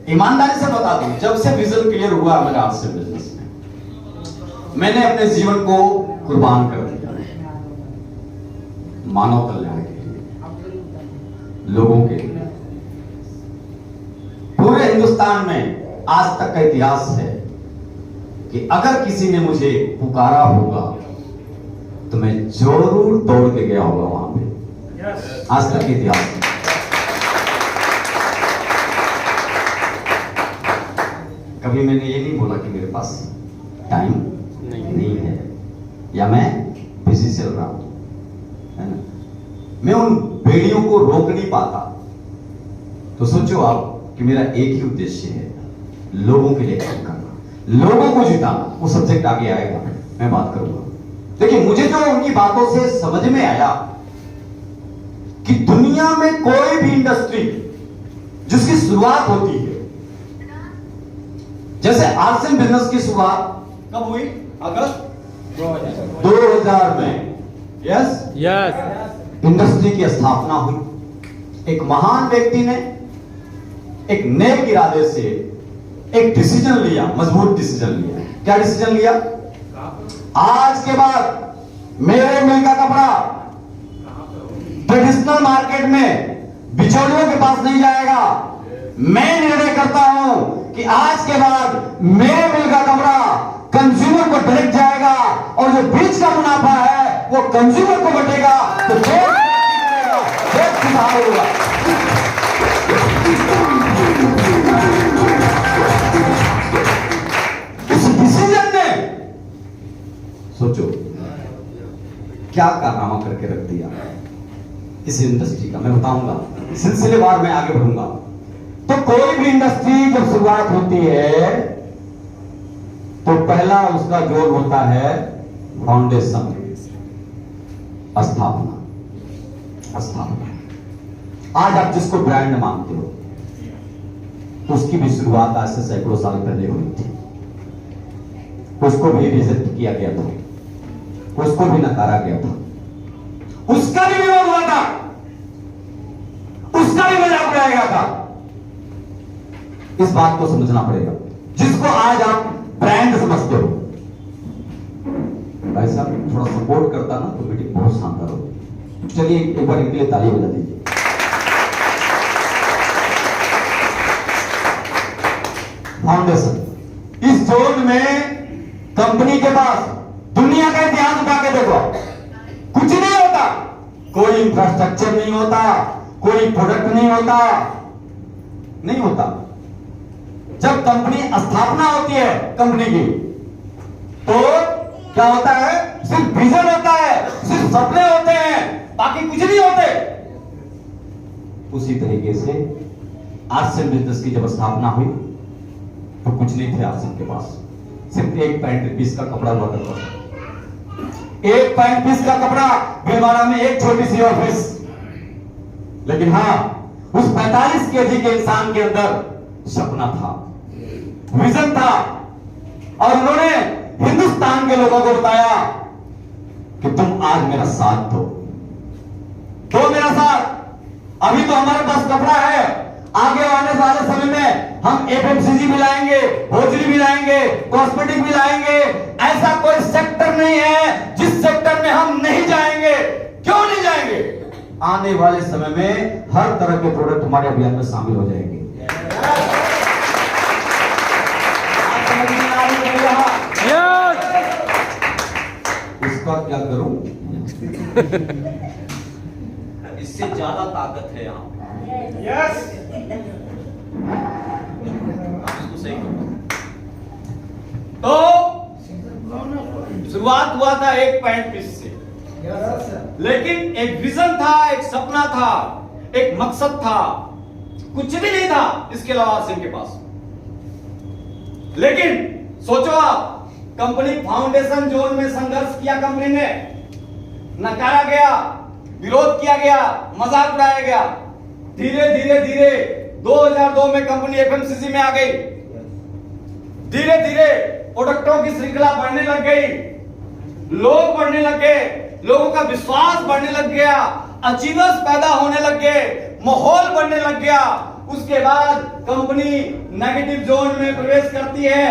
ईमानदारी से बता दूं, जब से विजन क्लियर हुआ मेरा आर्ट्स बिजनेस में, मैंने अपने जीवन को कुर्बान कर दिया मानव कल्याण के लिए, लोगों के लिए। पूरे हिंदुस्तान में आज तक का इतिहास है कि अगर किसी ने मुझे पुकारा होगा तो मैं जरूर दौड़ के गया होगा वहां पे। आज तक इतिहास है। कभी मैंने ये नहीं बोला कि मेरे पास टाइम नहीं है या मैं बिजी चल रहा हूं, है ना। मैं उन बेड़ियों को रोक नहीं पाता। तो सोचो आप कि मेरा एक ही उद्देश्य है, लोगों के लिए काम करना, लोगों को जिताना। वो सब्जेक्ट आगे आएगा, मैं बात करूंगा। देखिए, मुझे जो उनकी बातों से समझ में आया कि दुनिया में कोई भी इंडस्ट्री जिसकी शुरुआत होती है, जैसे आर्ट्स एंड बिजनेस की शुरुआत कब हुई? अगस्त 2000 में। यस, इंडस्ट्री की स्थापना हुई। एक महान व्यक्ति ने एक नेक इरादे से एक डिसीजन लिया, मजबूत डिसीजन लिया। क्या डिसीजन लिया? आज के बाद मेरे मिल का कपड़ा ट्रेडिशनल मार्केट में बिचौलियों के पास नहीं जाएगा। मैं निर्णय करता हूं कि आज के बाद मेरे मिल का कपड़ा कंज्यूमर को डायरेक्ट जाएगा और जो बीच का मुनाफा है वो कंज्यूमर को बटेगा। तो देश सुधार होगा। इस डिसीजन ने सोचो क्या कारनामा करके रख दिया इस इंडस्ट्री का। मैं बताऊंगा, सिलसिलेवार में आगे बढ़ूंगा। तो कोई भी इंडस्ट्री जब शुरुआत होती है तो पहला उसका जोर होता है फाउंडेशन, स्थापना। आज आप जिसको ब्रांड मानते हो उसकी भी शुरुआत आज से सैकड़ों साल पहले हुई थी। उसको भी रिजेक्ट किया गया था, उसको भी नकारा गया था, उसका भी विरोध हुआ था, उसका भी मजाक उड़ाया गया था। इस बात को समझना पड़ेगा। जिसको आज आप ब्रांड समझते हो, भाई साहब थोड़ा सपोर्ट करता ना तो मीटिंग बहुत शानदार हो। चलिए एक बार इनके लिए ताली बजा दीजिए। फाउंडेशन, इस जोन में कंपनी के पास दुनिया का इतिहास उठा के देखो, कुछ नहीं होता। कोई इंफ्रास्ट्रक्चर नहीं होता, कोई प्रोडक्ट नहीं होता, नहीं होता। जब कंपनी स्थापना होती है कंपनी की, तो क्या होता है? सिर्फ विजन होता है, सिर्फ सपने होते हैं, बाकी कुछ नहीं होते। उसी तरीके से आर्ट्स एंड बिजनेस की जब स्थापना हुई तो कुछ नहीं थे आर्ट्स के पास। सिर्फ एक पैंट पीस का कपड़ा हुआ करता था। एक पैंट पीस का कपड़ा, भीलवाड़ा में एक छोटी सी ऑफिस। लेकिन हाँ, उस 45 केजी के इंसान के अंदर सपना था, विजन था। और उन्होंने हिंदुस्तान के लोगों को बताया कि तुम आज मेरा साथ दो मेरा साथ। अभी तो हमारे पास कपड़ा है, आगे आने वाले समय में हम एफएमसीजी भी लाएंगे, होजरी भी लाएंगे, कॉस्मेटिक भी लाएंगे। ऐसा कोई सेक्टर नहीं है जिस सेक्टर में हम नहीं जाएंगे। क्यों नहीं जाएंगे? आने वाले समय में हर तरह के प्रोडक्ट हमारे अभियान में शामिल हो जाएंगे। इसका क्या करूं? इससे ज्यादा ताकत है यहां। यस, इसको सही करो। तो शुरुआत हुआ था एक पैंट पीस से, लेकिन एक विजन था, एक सपना था, एक मकसद था। कुछ भी नहीं था इसके अलावा सिंह के पास। लेकिन सोचो आप, कंपनी फाउंडेशन जोन में संघर्ष किया, कंपनी ने नकारा गया, विरोध किया गया, मजाक उड़ाया गया। धीरे धीरे धीरे 2002 में कंपनी एफएमसीजी में आ गई। धीरे धीरे प्रोडक्टों की श्रृंखला बढ़ने लग गई, लोग बढ़ने लग गए, लोगों का विश्वास बढ़ने लग गया, अचीवर्स पैदा होने लग गए, माहौल बनने लग गया। उसके बाद कंपनी नेगेटिव जोन में प्रवेश करती है।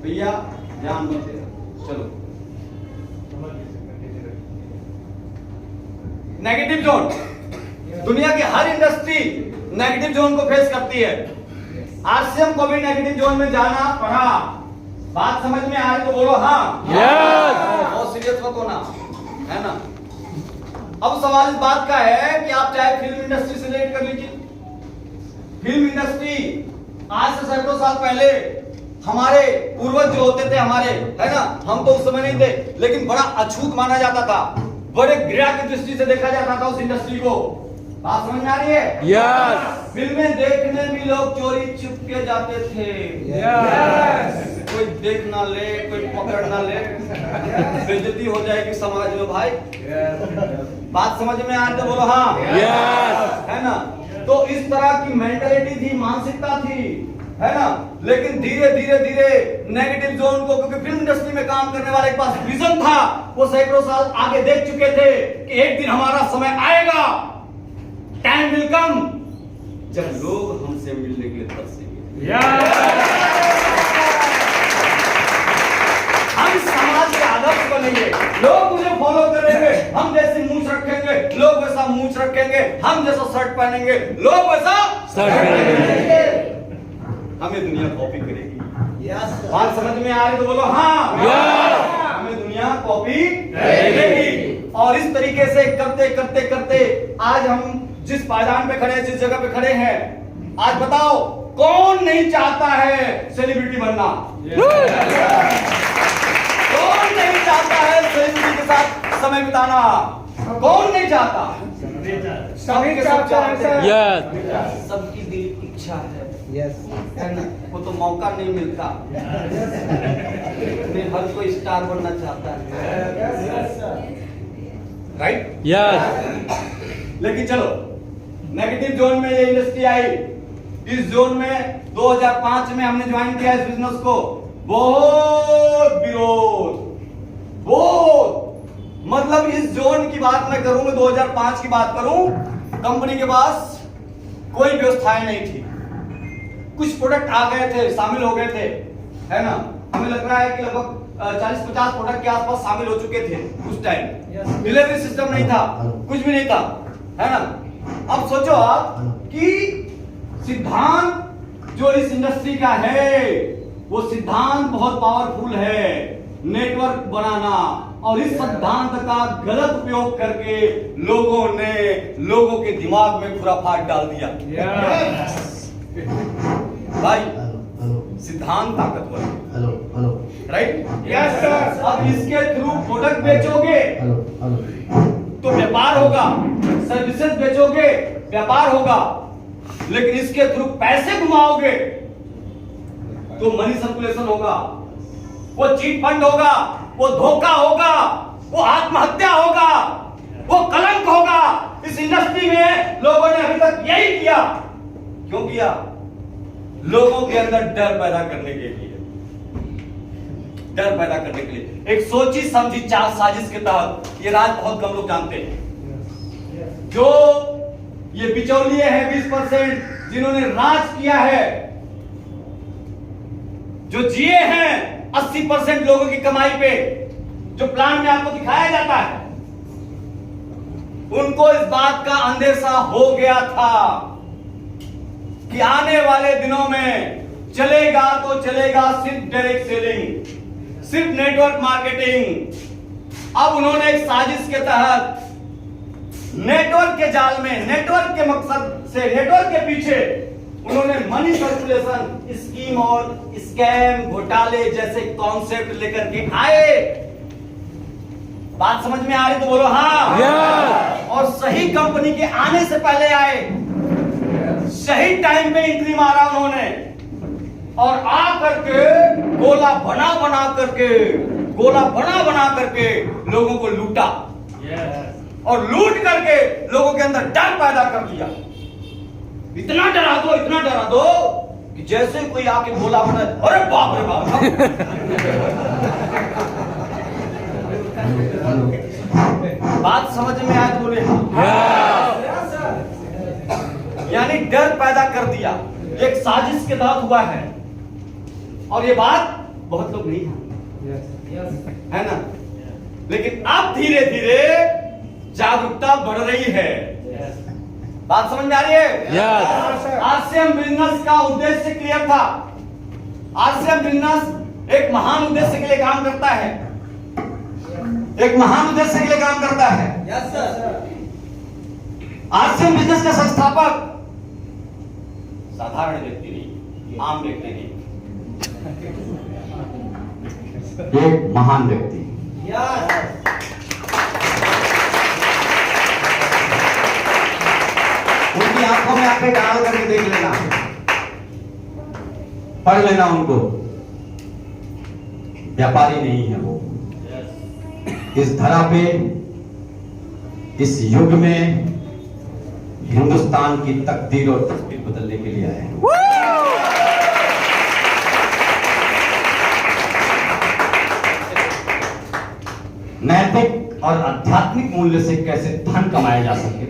भैया ध्यान दीजिए, चलो नेगेटिव जोन, दुनिया की हर इंडस्ट्री नेगेटिव जोन को फेस करती है। आरसीएम को भी नेगेटिव जोन में जाना पड़ा। बात समझ में आ रही तो बोलो हाँ। बहुत सीरियस मत होना, है ना। अब सवाल इस बात का है कि आप चाहे फिल्म इंडस्ट्री से रिलेट कर लीजिए। फिल्म इंडस्ट्री आज से सैकड़ों साल पहले हमारे पूर्वज जो होते थे हमारे, है ना, हम तो उस समय नहीं थे, लेकिन बड़ा अछूत माना जाता था, बड़े घृणा की दृष्टि से देखा जाता था उस इंडस्ट्री को। बात समझ में आ रही है? यस। फिल्में देखने भी लोग चोरी छुप के जाते थे। यस। कोई देख ना ले, कोई पकड़ ना ले, बेइज्जती हो जाएगी समाज में भाई। बात समझ में आ रही तो बोलो हाँ। यस। है ना। तो इस तरह की मेंटालिटी थी, मानसिकता थी, है ना। लेकिन धीरे धीरे धीरे नेगेटिव जोन को, क्योंकि फिल्म इंडस्ट्री में काम करने वाले के पास विजन था, वो सैकड़ों साल आगे देख चुके थे कि एक दिन हमारा समय आएगा, टाइम विल कम, जब लोग हमसे मिलने के लिए तरसेंगे। हम समाज के आदर्श बनेंगे, लोग मुझे फॉलो करेंगे, हम जैसी मूंछ रखेंगे लोग वैसा मूंछ रखेंगे, हम जैसा शर्ट पहनेंगे लोग वैसा शर्ट पहनेंगे, हमें दुनिया कॉपी करेगी। बात समझ में आ रही तो बोलो हाँ। हमें दुनिया कॉपी करेगी। और इस तरीके से करते करते करते आज हम जिस पायदान पे खड़े हैं, जिस जगह पे खड़े हैं, आज बताओ कौन नहीं चाहता है सेलिब्रिटी बनना? कौन नहीं चाहता है सेलिब्रिटी के साथ समय बिताना? कौन नहीं चाहता? सभी चाहते हैं। यस। सबकी दिल की इच्छा है। यस। वो तो मौका नहीं मिलता। हर कोई स्टार बनना चाहता है, राइट? यस। लेकिन चलो नेगेटिव जोन में ये इंडस्ट्री आई। इस जोन में 2005 में हमने ज्वाइन किया इस बिजनेस को। बहुत विरोध, बहुत, मतलब इस जोन की बात मैं करूं, 2005 की बात करूं, कंपनी के पास कोई व्यवस्थाएं नहीं थी। कुछ प्रोडक्ट आ गए थे, शामिल हो गए थे, है ना। हमें लग रहा है कि लगभग 40-50 प्रोडक्ट के आसपास शामिल हो चुके थे उस टाइम। डिलीवरी सिस्टम नहीं था, कुछ भी नहीं था, है ना। अब सोचो आप कि सिद्धांत जो इस इंडस्ट्री का है, वो सिद्धांत बहुत पावरफुल है, नेटवर्क बनाना, और इस सिद्धांत का गलत उपयोग करके लोगों ने लोगों के दिमाग में खुराफाट डाल दिया। भाई सिद्धांत ताकतवर है, राइट? Yes sir. अब इसके थ्रू प्रोडक्ट बेचोगे तो व्यापार होगा, सर्विसेज बेचोगे व्यापार होगा, लेकिन इसके थ्रू पैसे घुमाओगे तो मनी सर्कुलेशन होगा, वो चीट फंड होगा, वो धोखा होगा, वो आत्महत्या होगा, वो कलंक होगा। इस इंडस्ट्री में लोगों ने अभी तक यही किया। क्यों किया? लोगों के अंदर डर पैदा करने के लिए, डर पैदा करने के लिए, एक सोची समझी चाल साजिश के तहत। ये राज बहुत कम लोग जानते हैं। जो ये बिचौलिए हैं 20%, जिन्होंने राज किया है, जो जिए हैं 80% लोगों की कमाई पे, जो प्लान में आपको दिखाया जाता है, उनको इस बात का अंदेशा हो गया था कि आने वाले दिनों में चलेगा तो चलेगा सिर्फ डायरेक्ट सेलिंग, सिर्फ नेटवर्क मार्केटिंग। अब उन्होंने एक साजिश के तहत नेटवर्क के जाल में, नेटवर्क के मकसद से, नेटवर्क के पीछे उन्होंने मनी सर्कुलेशन स्कीम और स्कैम, घोटाले जैसे कॉन्सेप्ट लेकर के आए। बात समझ में आ रही तो बोलो हाँ। और सही कंपनी के आने से पहले आए, सही टाइम पे एंट्री मारा उन्होंने, और आ करके गोला बना बना करके लोगों को लूटा, और लूट करके लोगों के अंदर डर पैदा कर दिया। इतना डरा दो कि जैसे कोई आके गोला बना, अरे बाप रे बाप। बात समझ में आए तो बोले हाँ। यानी डर पैदा कर दिया। एक साजिश के तहत हुआ है और ये बात बहुत लोग नहीं जानते, है ना। लेकिन अब धीरे धीरे जागरूकता बढ़ रही है। बात समझ में आ रही है? आरसीएम बिजनेस का उद्देश्य क्लियर था। आरसीएम बिजनेस एक महान उद्देश्य के लिए काम करता है, एक महान उद्देश्य के लिए काम करता है। आरसीएम बिजनेस के संस्थापक साधारण व्यक्ति नहीं, आम व्यक्ति नहीं, एक महान व्यक्ति। उनकी आंखों में आंखें डाल करके देख लेना, पढ़ लेना उनको। व्यापारी नहीं है वो, इस धरा पे इस युग में हिंदुस्तान की तकदीर और तस्वीर बदलने के लिए आए हैं। नैतिक और आध्यात्मिक मूल्य से कैसे धन कमाया जा सके,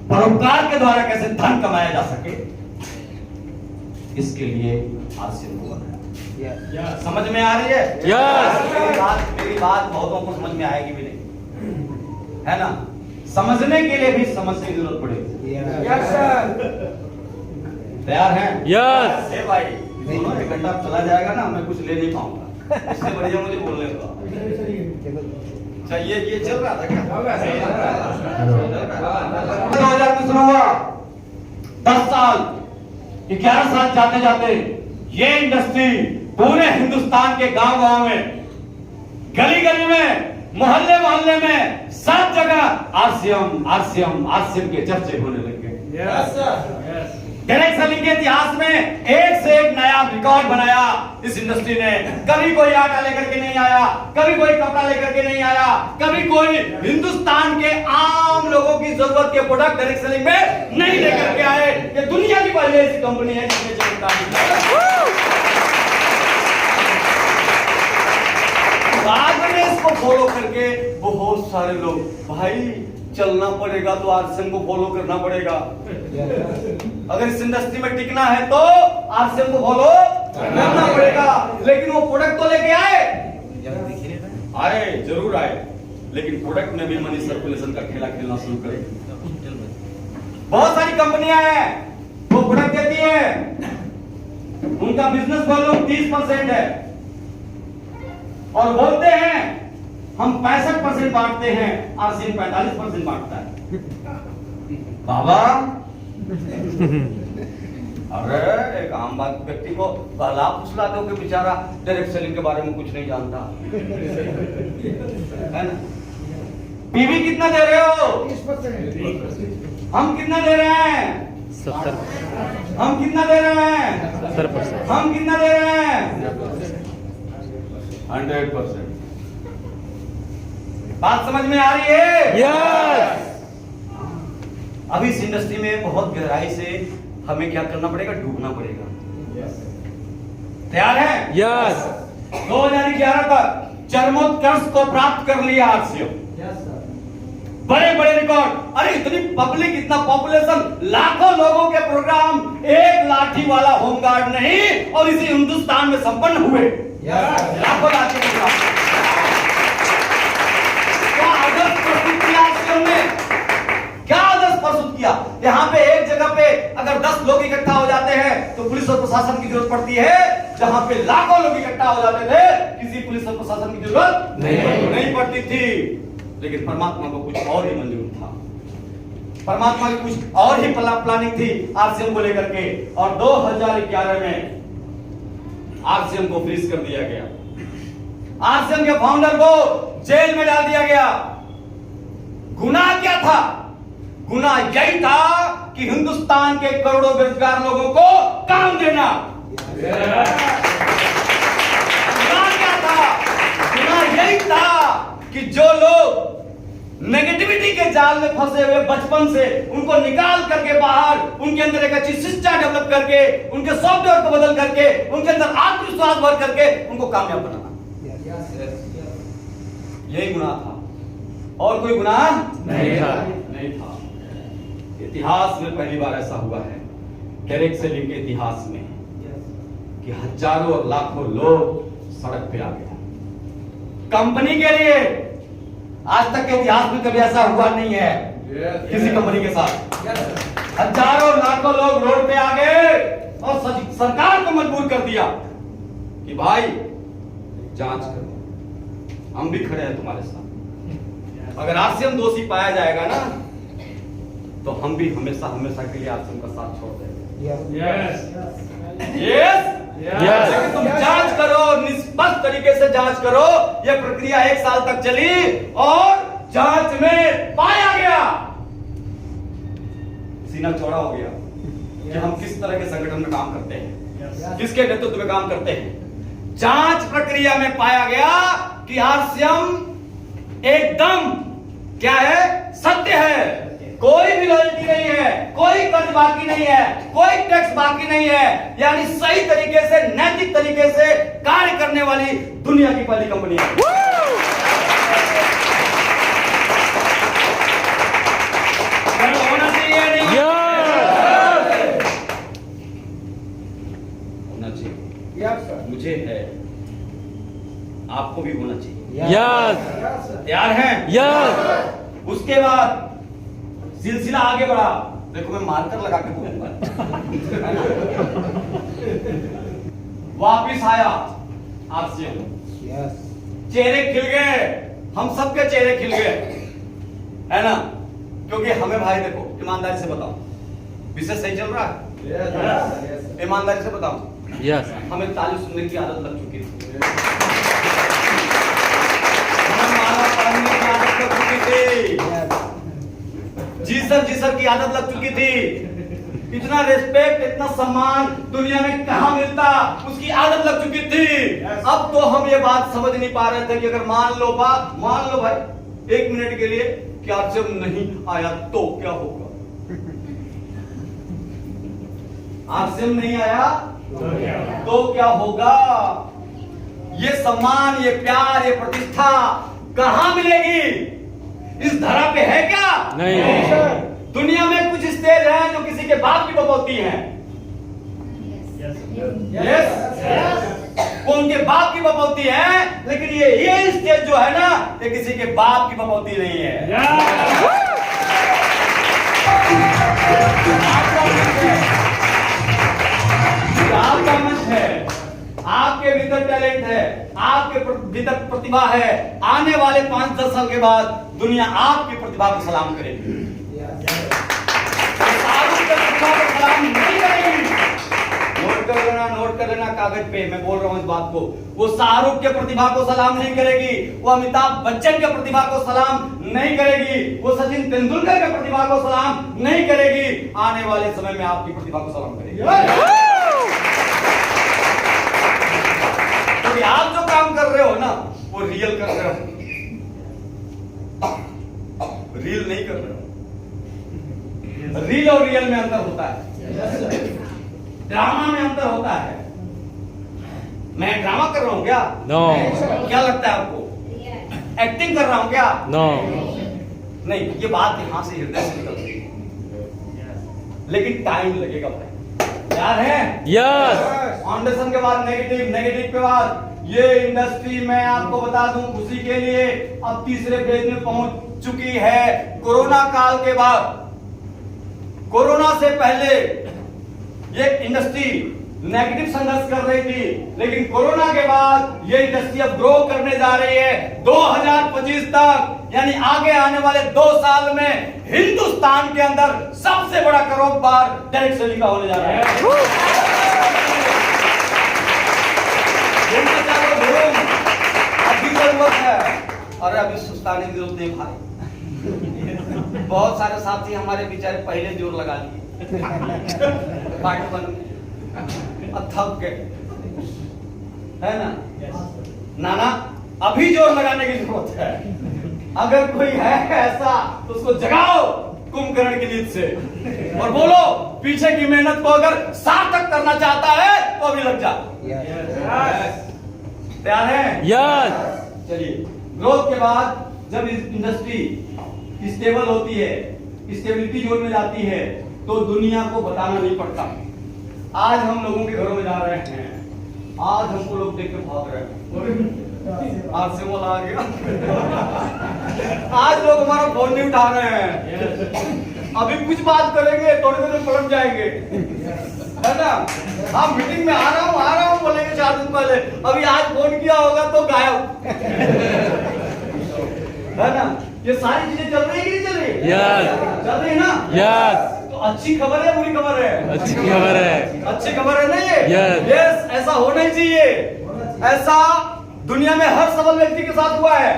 परोपकार के द्वारा कैसे धन कमाया जा सके, इसके लिए आरसीएम को बनाया। समझ में आ रही है? मेरी बात बहुतों को समझ में आएगी भी नहीं, है ना। समझने के लिए भी समझने की जरूरत पड़ेगी। तैयार हैं? यस भाई, दोनों 1 घंटा चला जाएगा ना, मैं कुछ ले नहीं पाऊंगा, इससे बढ़िया मुझे बोलने दो। अच्छा, ये चल रहा था क्या? 2000 में शुरू हुआ, 10 साल 11 साल जाते जाते ये इंडस्ट्री पूरे हिंदुस्तान के गांव-गांव में, गली गली में, मोहल्ले मोहल्ले में, सब जगह आरसीएम आरसीएम आरसीएम के चर्चे होने लग गए। डायरेक्ट सेलिंग के इतिहास में एक से एक नया रिकॉर्ड बनाया इस इंडस्ट्री ने। कभी कोई आटा लेकर के नहीं आया, कभी कोई कपड़ा लेकर के नहीं आया, कभी कोई हिंदुस्तान के आम लोगों की जरूरत के प्रोडक्ट डायरेक्ट सेलिंग में नहीं लेकर के आए। ये दुनिया की पहली ऐसी कंपनी है जिसने बाद में इसको फॉलो करके बहुत सारे लोग, भाई चलना पड़ेगा तो आरसीएम को फॉलो करना पड़ेगा। अगर इस इंडस्ट्री में टिकना है तो आरसीएम को फॉलो करना पड़ेगा। लेकिन वो प्रोडक्ट तो लेके आए जरूर आए, लेकिन प्रोडक्ट में भी मनी सर्कुलेशन का खेला खेलना शुरू करे। बहुत सारी कंपनियां हैं वो प्रोडक्ट देती है, उनका बिजनेस वॉल्यूम 30% है और बोलते हैं हम 65% बांटते हैं, आरसीएम 45% बांटता है। बाबा, अरे एक आम बात व्यक्ति को बहला फुसला दो कि बेचारा डायरेक्ट सेलिंग के बारे में कुछ नहीं जानता, है ना। पीवी कितना दे रहे हो? 30%। हम कितना दे रहे हैं? 70। हम कितना दे रहे हैं? 70%। हम कितना दे रहे हैं? 100%। बात समझ में आ रही है? यस। अभी इस इंडस्ट्री में बहुत गहराई से हमें क्या करना पड़ेगा? डूबना पड़ेगा। तैयार है? यस। 2011 तक चरमोत्कर्ष को प्राप्त कर लिया आरसीएम। बड़े बड़े रिकॉर्ड, अरे इतनी पब्लिक, इतना पॉपुलेशन, लाखों लोगों के प्रोग्राम एक लाठी वाला होमगार्ड नहीं और इसी हिंदुस्तान में संपन्न हुए। लाखों लाठी प्रोग्राम क्या आदर्श प्रस्तुत किया। यहाँ पे एक जगह पे अगर 10 लोग इकट्ठा हो जाते हैं तो पुलिस और प्रशासन की जरूरत पड़ती है। जहाँ पे लाखों लोग इकट्ठा हो जाते थे किसी पुलिस और प्रशासन की जरूरत नहीं पड़ती थी। लेकिन परमात्मा को कुछ और ही मंजूर था, परमात्मा की कुछ और ही प्लानिंग थी आरसीएम को लेकर के। और 2011 में आरसीएम को फ्रीज कर दिया गया, आरसीएम के फाउंडर को जेल में डाल दिया गया। गुनाह क्या था? गुनाह यही था कि हिंदुस्तान के करोड़ों बेरोजगार लोगों को काम देना। गुनाह क्या था? गुनाह यही था कि जो लोग नेगेटिविटी के जाल में फंसे हुए बचपन से, उनको निकाल करके बाहर, उनके अंदर एक अच्छी शिक्षा डेवलप करके, उनके सॉफ्टवेयर को बदल करके, उनके अंदर आत्मविश्वास भर करके उनको कामयाब बनाना। यही गुनाह था और कोई गुनाह नहीं था। इतिहास में पहली बार ऐसा हुआ है, डायरेक्ट सेलिंग के इतिहास में, कि हजारों और लाखों लोग सड़क पे आ गए कंपनी के लिए। आज तक के इतिहास में कभी ऐसा हुआ नहीं है किसी कंपनी के साथ। हजारों लाखों लोग रोड पे आ गए और सरकार को मजबूर कर दिया कि भाई जांच करो, हम भी खड़े हैं तुम्हारे साथ। अगर आरसीएम दोषी पाया जाएगा ना, तो हम भी हमेशा हमेशा के लिए आरसीएम का साथ छोड़ देंगे। यस, लेकिन तुम जांच करो, निष्पक्ष तरीके से जांच करो। यह प्रक्रिया 1 साल तक चली और जांच में पाया गया, सीना चौड़ा हो गया कि हम किस तरह के संगठन में काम करते हैं, किसके नेतृत्व में काम करते हैं। जांच प्रक्रिया में पाया गया कि आरसीएम एकदम क्या है, सत्य है। कोई भी रॉयल्टी नहीं है, कोई कर्ज बाकी नहीं है, कोई टैक्स बाकी नहीं है। यानी सही तरीके से, नैतिक तरीके से कार्य करने वाली दुनिया की पहली कंपनी है। होना चाहिए नहीं होना चाहिए, मुझे है, आपको भी होना चाहिए। तैयार हैं? उसके बाद सिलसिला आगे बढ़ा। देखो मैं मार्कर लगा के बोलूंगा। वापिस आया आरसीएम, चेहरे खिल गए, हम सबके चेहरे खिल गए, है ना? क्योंकि हमें भाई देखो, ईमानदारी से बताओ, विषय सही चल रहा है? ईमानदारी से बताओ, हमें ताली सुनने की आदत लग चुकी थी, हमें माला पढ़ने की आदत लग चुकी थी, जी सर की आदत लग चुकी थी। इतना रिस्पेक्ट, इतना सम्मान दुनिया में कहां मिलता, उसकी आदत लग चुकी थी। अब तो हम ये बात समझ नहीं पा रहे थे कि अगर मान लो भाई 1 मिनट के लिए कि आरसीएम नहीं आया तो क्या होगा। आरसीएम नहीं आया तो क्या होगा। ये सम्मान, ये प्यार, ये प्रतिष्ठा कहां मिलेगी? इस धरा पे है क्या? नहीं। दुनिया में कुछ स्टेज हैं जो किसी के बाप की बपौती हैं। वो उनके बाप की बपौती है, लेकिन ये स्टेज जो है ना, ये किसी के बाप की बपौती नहीं है। आपका मंच है, आपके भीतर टैलेंट है, आपके भीतर प्रतिभा है। आने वाले 5-10 साल के बाद दुनिया आपकी प्रतिभा को सलाम करेगी। प्रतिभा को सलाम नहीं करेगी। नोट कर लेना कागज पे, मैं बोल रहा हूं इस बात को। वो शाहरुख के प्रतिभा को सलाम नहीं करेगी, वो अमिताभ बच्चन के प्रतिभा को सलाम नहीं करेगी, वो सचिन तेंदुलकर के प्रतिभा को सलाम नहीं करेगी। आने वाले समय में आपकी प्रतिभा को सलाम करेगी। आप जो काम कर रहे हो ना, वो रियल कर रहे हो, रील नहीं कर रहे हो। रील और रियल में अंतर होता है, ड्रामा में अंतर होता है। मैं ड्रामा कर रहा हूं क्या? नो। क्या लगता है आपको? एक्टिंग कर रहा हूं क्या? नो। नहीं, ये बात यहां से हृदय से निकल रही है, लेकिन टाइम लगेगा भाई। तैयार हैं? यस। फाउंडेशन के बाद नेगेटिव के बाद ये इंडस्ट्री, मैं आपको बता दूं खुशी के लिए, अब तीसरे फेज में पहुंच चुकी है। कोरोना काल के बाद, कोरोना से पहले ये इंडस्ट्री नेगेटिव संघर्ष कर रही थी, लेकिन कोरोना के बाद ये इंडस्ट्री अब ग्रो करने जा रही है। 2025 तक, यानी आगे आने वाले 2 साल में हिंदुस्तान के अंदर सबसे बड़ा कारोबार डायरेक्ट सेलिंग का होने जा रहा है। अभी जरूरत है, अरे अभी सुस्ताने की जरूरत नहीं भाई। बहुत सारे साथी हमारे बेचारे पहले जोर लगा लिए, थक गए, है ना? नाना, अभी जोर लगाने की जरूरत है। अगर कोई है ऐसा तो उसको जगाओ कुंभकर्ण की नींद से और बोलो, पीछे की मेहनत को अगर सार्थक करना चाहता है तो अभी लग जा। तैयार है? यस। चलिए, ग्रोथ के बाद जब इंडस्ट्री स्टेबल होती है, स्टेबिलिटी जोन में जाती है तो दुनिया को बताना नहीं पड़ता। आज हम लोगों के घरों में जा रहे हैं, आज हमको लोग देख के भाग रहे हैं, आज से बोला आ गया। आज लोग हमारा फोन नहीं उठा रहे हैं, अभी कुछ बात करेंगे थोड़ी देर में पलट जाएंगे, है ना। हम मीटिंग में आ रहा हूँ बोलेंगे 4 दिन पहले, अभी आज फोन किया होगा तो गायब, है ना। ये सारी चीजें चल रही है कि नहीं चल रही? चल रही है ना। तो अच्छी खबर है बुरी खबर है? अच्छी खबर है। अच्छी खबर है ना ये? Yes. यस, ऐसा होना ही चाहिए। ऐसा दुनिया में हर सफल व्यक्ति के साथ हुआ है,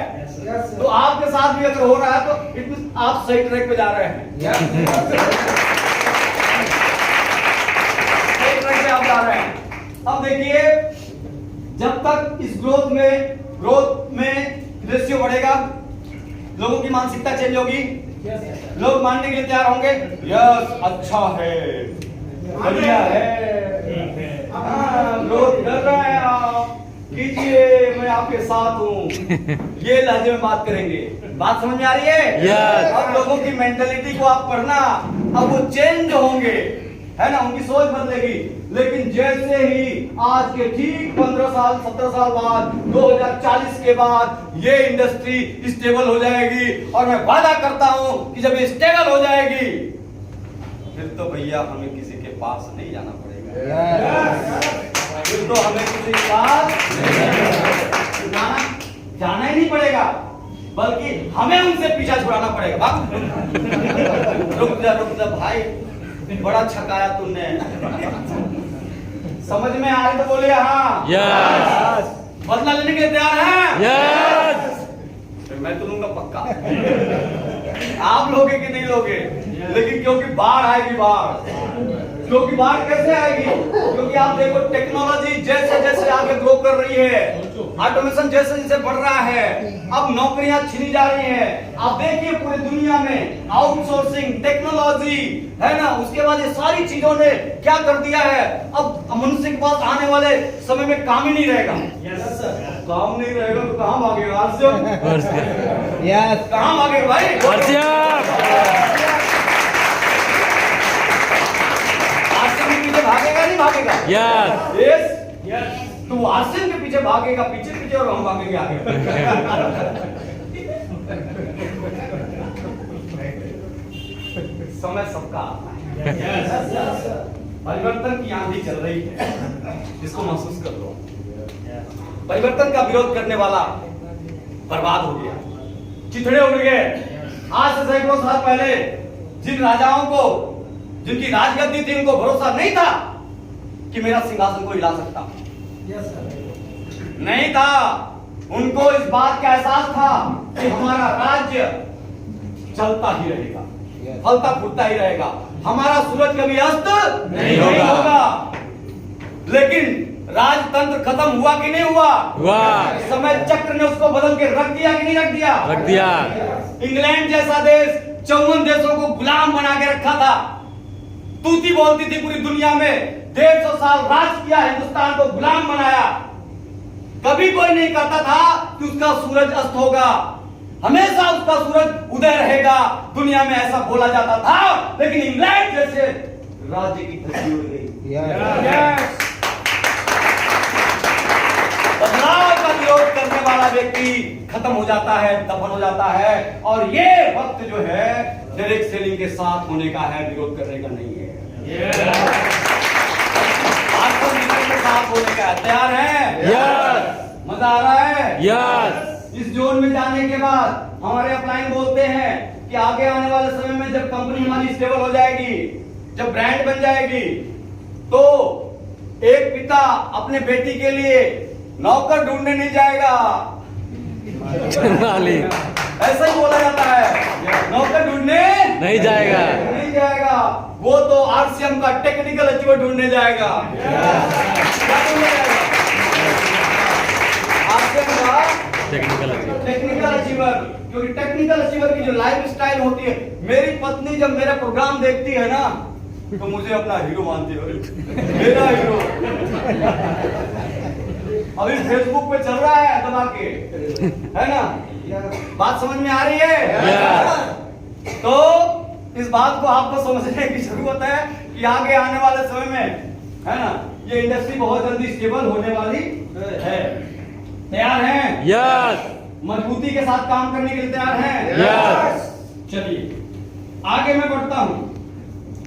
तो आपके साथ भी अगर हो रहा है तो इट मींस आप सही ट्रैक पे जा रहे हैं। सही ट्रैक पे आप जा रहे हैं। अब देखिए, जब तक इस ग्रोथ में रेशियो बढ़ेगा, लोगों की मानसिकता चेंज होगी, लोग मानने के लिए तैयार होंगे, यस अच्छा है, बढ़िया है, हाँ ग्रोथ कर रहे हैं आप, कीजिए मैं आपके साथ हूँ, ये लहजे में बात करेंगे। बात समझ में आ रही है? Yes. अब लोगों की मेंटेलिटी को आप पढ़ना, अब वो चेंज होंगे, है ना, उनकी सोच बदलेगी। लेकिन जैसे ही आज के ठीक 15 साल 17 साल बाद 2040 के बाद ये इंडस्ट्री स्टेबल हो जाएगी, और मैं वादा करता हूं कि जब ये स्टेबल हो जाएगी फिर तो भैया हमें किसी के पास नहीं जाना पड़ेगा। फिर तो हमें किसी के पास जाना ही नहीं पड़ेगा, बल्कि हमें उनसे पीछा छुड़ाना पड़ेगा। रुक जा भाई, बड़ा छकाया तुमने, समझ में आ रही तो बोले हाँ। यस। बदला लेने के लिए तैयार हैं? यस। फिर मैं तो लूंगा पक्का। आप लोगे कि नहीं लोगे? लेकिन क्योंकि बाढ़ आएगी, क्योंकि बाढ़ कैसे आएगी? क्योंकि आप देखो टेक्नोलॉजी जैसे जैसे आगे ग्रो कर रही है, ऑटोमेशन जैसे जैसे बढ़ रहा है, अब नौकरियां छीनी जा रही हैं। आप देखिए पूरी दुनिया में आउटसोर्सिंग टेक्नोलॉजी, है ना, उसके बाद ये सारी चीजों ने क्या कर दिया है, अब मनुष्य के पास आने वाले समय में काम ही नहीं रहेगा। काम नहीं रहेगा तो कहाँ भागेगा? कहाँ भागेगा भाई? आसिम के पीछे भागेगा नहीं भागेगा? यस। तो आसिम के पीछे भागेगा पीछे और हम भागेंगे आगे। समय सबका आता है। परिवर्तन की आंधी चल रही है, इसको महसूस कर लो। परिवर्तन का विरोध करने वाला बर्बाद हो गया, चिथड़े उड़ गए। आज से सैकड़ों साल पहले जिन राजाओं को, जिनकी राजगद्दी थी, उनको भरोसा नहीं था कि मेरा सिंहासन को हिला सकता, नहीं था। उनको इस बात का एहसास था कि हमारा राज्य चलता ही रहेगा, फलता फूटता ही रहेगा, हमारा सूरज कभी अस्त नहीं होगा। लेकिन राजतंत्र खत्म हुआ कि नहीं हुआ? समय चक्र ने उसको बदल के रख दिया कि नहीं रख दिया? रख दिया। इंग्लैंड जैसा देश 54 देशों को गुलाम बना के रखा था, तूती बोलती थी पूरी दुनिया में, 150 साल राज किया, हिंदुस्तान को गुलाम बनाया। कभी कोई नहीं कहता था कि उसका सूरज अस्त होगा, हमेशा उसका सूरज उदय रहेगा। दुनिया में ऐसा बोला जाता था, लेकिन इंग्लैंड जैसे राज्य की धज्जी उड़ गई। बदलाव का विरोध करने वाला व्यक्ति खत्म हो जाता है, दफन हो जाता है। और ये वक्त जो है डायरेक्ट सेलिंग के साथ होने का है, विरोध करने का नहीं है। आपको विरोध के साथ होने का है। तैयार है? मजा आ रहा है? इस जोन में जाने के बाद हमारे अपलाइन बोलते हैं कि आगे आने वाले समय में जब कंपनी हमारी स्टेबल हो जाएगी, जब ब्रांड बन जाएगी, तो एक पिता अपने बेटी के लिए नौकर ढूंढने नहीं जाएगा। ऐसा ही बोला जाता है, नौकर ढूंढने नहीं जाएगा, वो तो आरसीएम का टेक्निकल अचीवर ढूंढने जाएगा। क्या ढूंढने जाएगा? आरसीएम का टेक्निकल अचीवर। क्योंकि टेक्निकल अचीवर की जो लाइफ स्टाइल होती है, मेरी पत्नी जब मेरा प्रोग्राम देखती है ना, तो मुझे अपना हीरो मानती है, मेरा हीरो। अभी फेसबुक पे चल रहा है दबा के, है ना, बात समझ में आ रही है? तो इस बात को आपको समझने की जरूरत है कि आगे आने वाले समय में, है ना, ये इंडस्ट्री बहुत जल्दी स्टेबल होने वाली है। तैयार हैं? यस मजबूती के साथ काम करने के लिए तैयार हैं? यस चलिए आगे मैं बढ़ता हूं।